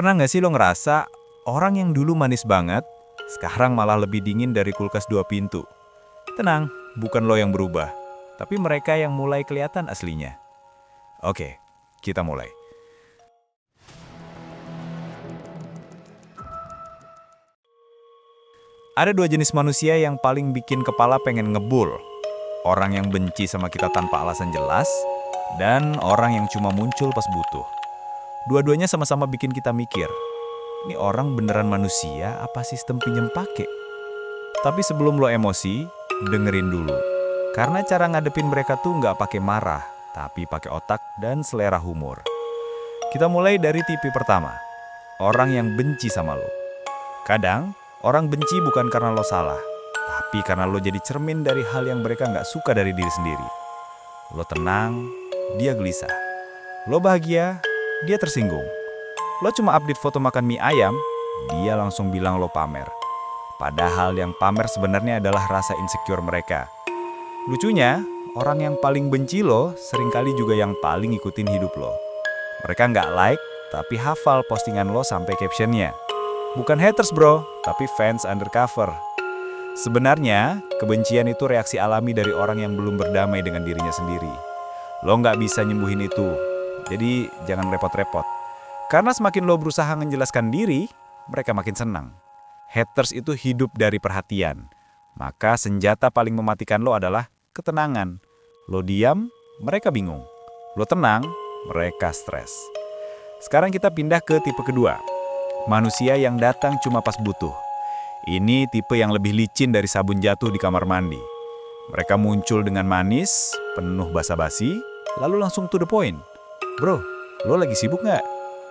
Pernah nggak sih lo ngerasa orang yang dulu manis banget, sekarang malah lebih dingin dari kulkas dua pintu? Tenang, bukan lo yang berubah, tapi mereka yang mulai kelihatan aslinya. Oke, kita mulai. Ada dua jenis manusia yang paling bikin kepala pengen ngebul. Orang yang benci sama kita tanpa alasan jelas, dan orang yang cuma muncul pas butuh. Dua-duanya sama-sama bikin kita mikir, ini orang beneran manusia apa sistem pinjem pake? Tapi sebelum lo emosi, dengerin dulu. Karena cara ngadepin mereka tuh nggak pakai marah, tapi pakai otak dan selera humor. Kita mulai dari tipe pertama, orang yang benci sama lo. Kadang, orang benci bukan karena lo salah, tapi karena lo jadi cermin dari hal yang mereka nggak suka dari diri sendiri. Lo tenang, dia gelisah. Lo bahagia, dia tersinggung. Lo cuma update foto makan mie ayam, dia langsung bilang lo pamer. Padahal yang pamer sebenarnya adalah rasa insecure mereka. Lucunya, orang yang paling benci lo seringkali juga yang paling ikutin hidup lo. Mereka nggak like, tapi hafal postingan lo sampai captionnya. Bukan haters bro, tapi fans undercover. Sebenarnya, kebencian itu reaksi alami dari orang yang belum berdamai dengan dirinya sendiri. Lo nggak bisa nyembuhin itu, jadi jangan repot-repot. Karena semakin lo berusaha menjelaskan diri, mereka makin senang. Haters itu hidup dari perhatian. Maka senjata paling mematikan lo adalah ketenangan. Lo diam, mereka bingung. Lo tenang, mereka stres. Sekarang kita pindah ke tipe kedua. Manusia yang datang cuma pas butuh. Ini tipe yang lebih licin dari sabun jatuh di kamar mandi. Mereka muncul dengan manis, penuh basa-basi, lalu langsung to the point. Bro, lo lagi sibuk nggak?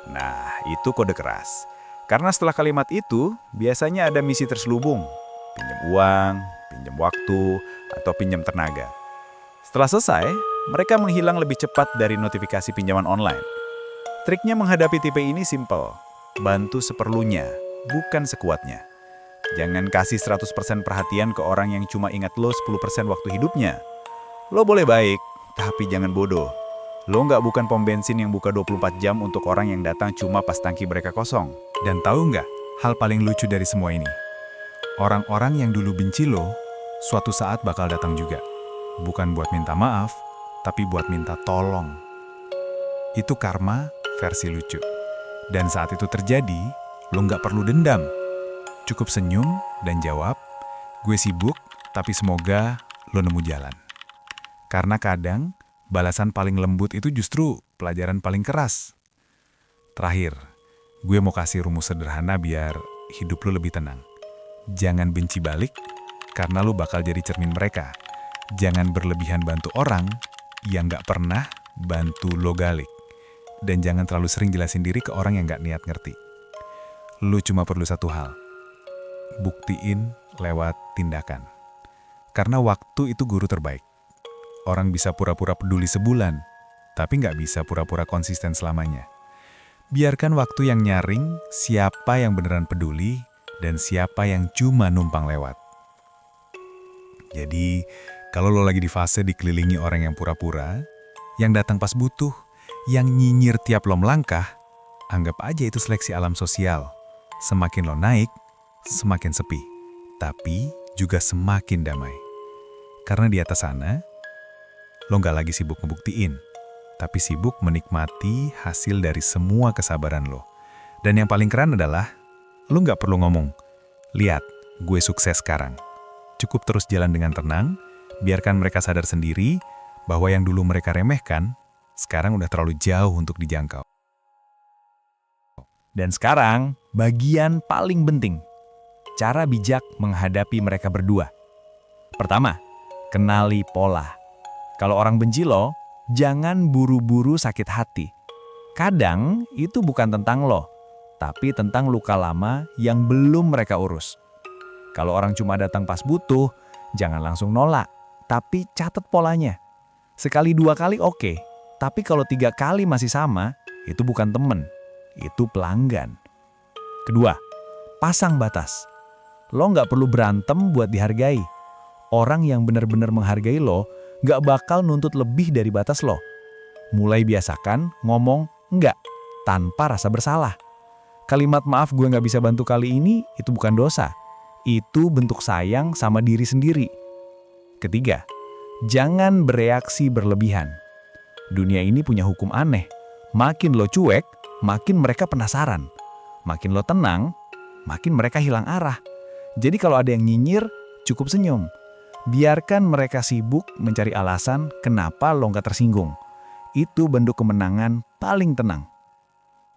Nah, itu kode keras. Karena setelah kalimat itu, biasanya ada misi terselubung. Pinjam uang, pinjam waktu, atau pinjam tenaga. Setelah selesai, mereka menghilang lebih cepat dari notifikasi pinjaman online. Triknya menghadapi tipe ini simple. Bantu seperlunya, bukan sekuatnya. Jangan kasih 100% perhatian ke orang yang cuma ingat lo 10% waktu hidupnya. Lo boleh baik, tapi jangan bodoh. Lo nggak bukan pom bensin yang buka 24 jam untuk orang yang datang cuma pas tangki mereka kosong. Dan tahu nggak, hal paling lucu dari semua ini? Orang-orang yang dulu benci lo, suatu saat bakal datang juga. Bukan buat minta maaf, tapi buat minta tolong. Itu karma versi lucu. Dan saat itu terjadi, lo nggak perlu dendam. Cukup senyum dan jawab, gue sibuk, tapi semoga lo nemu jalan. Karena kadang, balasan paling lembut itu justru pelajaran paling keras. Terakhir, gue mau kasih rumus sederhana biar hidup lo lebih tenang. Jangan benci balik, karena lo bakal jadi cermin mereka. Jangan berlebihan bantu orang yang gak pernah bantu lo galik. Dan jangan terlalu sering jelasin diri ke orang yang gak niat ngerti. Lo cuma perlu satu hal, buktiin lewat tindakan. Karena waktu itu guru terbaik. Orang bisa pura-pura peduli sebulan, tapi nggak bisa pura-pura konsisten selamanya. Biarkan waktu yang nyaring siapa yang beneran peduli dan siapa yang cuma numpang lewat. Jadi, kalau lo lagi di fase dikelilingi orang yang pura-pura, yang datang pas butuh, yang nyinyir tiap lo melangkah, anggap aja itu seleksi alam sosial. Semakin lo naik, semakin sepi, tapi juga semakin damai. Karena di atas sana, lo nggak lagi sibuk ngebuktiin, tapi sibuk menikmati hasil dari semua kesabaran lo. Dan yang paling keren adalah, lo nggak perlu ngomong, lihat, gue sukses sekarang. Cukup terus jalan dengan tenang, biarkan mereka sadar sendiri bahwa yang dulu mereka remehkan, sekarang udah terlalu jauh untuk dijangkau. Dan sekarang, bagian paling penting. Cara bijak menghadapi mereka berdua. Pertama, kenali pola. Kalau orang benci lo, jangan buru-buru sakit hati. Kadang itu bukan tentang lo, tapi tentang luka lama yang belum mereka urus. Kalau orang cuma datang pas butuh, jangan langsung nolak, tapi catat polanya. Sekali dua kali oke, tapi kalau 3 kali masih sama, itu bukan temen, itu pelanggan. Kedua, pasang batas. Lo nggak perlu berantem buat dihargai. Orang yang benar-benar menghargai lo, nggak bakal nuntut lebih dari batas lo. Mulai biasakan ngomong enggak tanpa rasa bersalah. Kalimat maaf gue nggak bisa bantu kali ini, itu bukan dosa. Itu bentuk sayang sama diri sendiri. Ketiga, jangan bereaksi berlebihan. Dunia ini punya hukum aneh. Makin lo cuek, makin mereka penasaran. Makin lo tenang, makin mereka hilang arah. Jadi kalau ada yang nyinyir, cukup senyum. Biarkan mereka sibuk mencari alasan kenapa lo nggak tersinggung. Itu bentuk kemenangan paling tenang.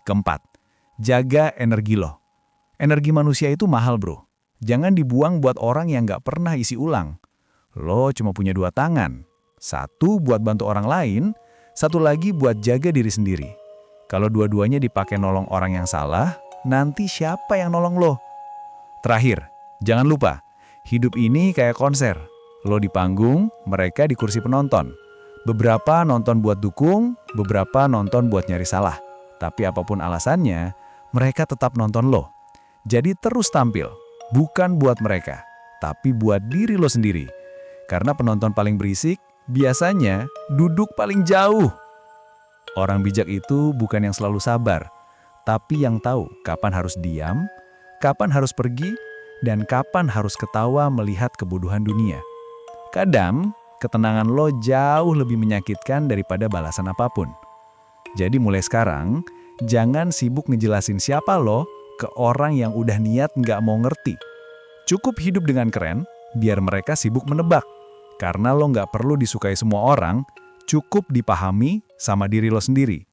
Keempat, jaga energi lo. Energi manusia itu mahal, bro. Jangan dibuang buat orang yang nggak pernah isi ulang. Lo cuma punya 2 tangan. Satu buat bantu orang lain, satu lagi buat jaga diri sendiri. Kalau dua-duanya dipakai nolong orang yang salah, nanti siapa yang nolong lo? Terakhir, jangan lupa, hidup ini kayak konser. Lo di panggung, mereka di kursi penonton. Beberapa nonton buat dukung, beberapa nonton buat nyari salah. Tapi apapun alasannya, mereka tetap nonton lo. Jadi terus tampil, bukan buat mereka, tapi buat diri lo sendiri. Karena penonton paling berisik, biasanya duduk paling jauh. Orang bijak itu bukan yang selalu sabar, tapi yang tahu kapan harus diam, kapan harus pergi, dan kapan harus ketawa melihat kebodohan dunia. Kadang, ketenangan lo jauh lebih menyakitkan daripada balasan apapun. Jadi mulai sekarang, jangan sibuk ngejelasin siapa lo ke orang yang udah niat nggak mau ngerti. Cukup hidup dengan keren, biar mereka sibuk menebak. Karena lo nggak perlu disukai semua orang, cukup dipahami sama diri lo sendiri.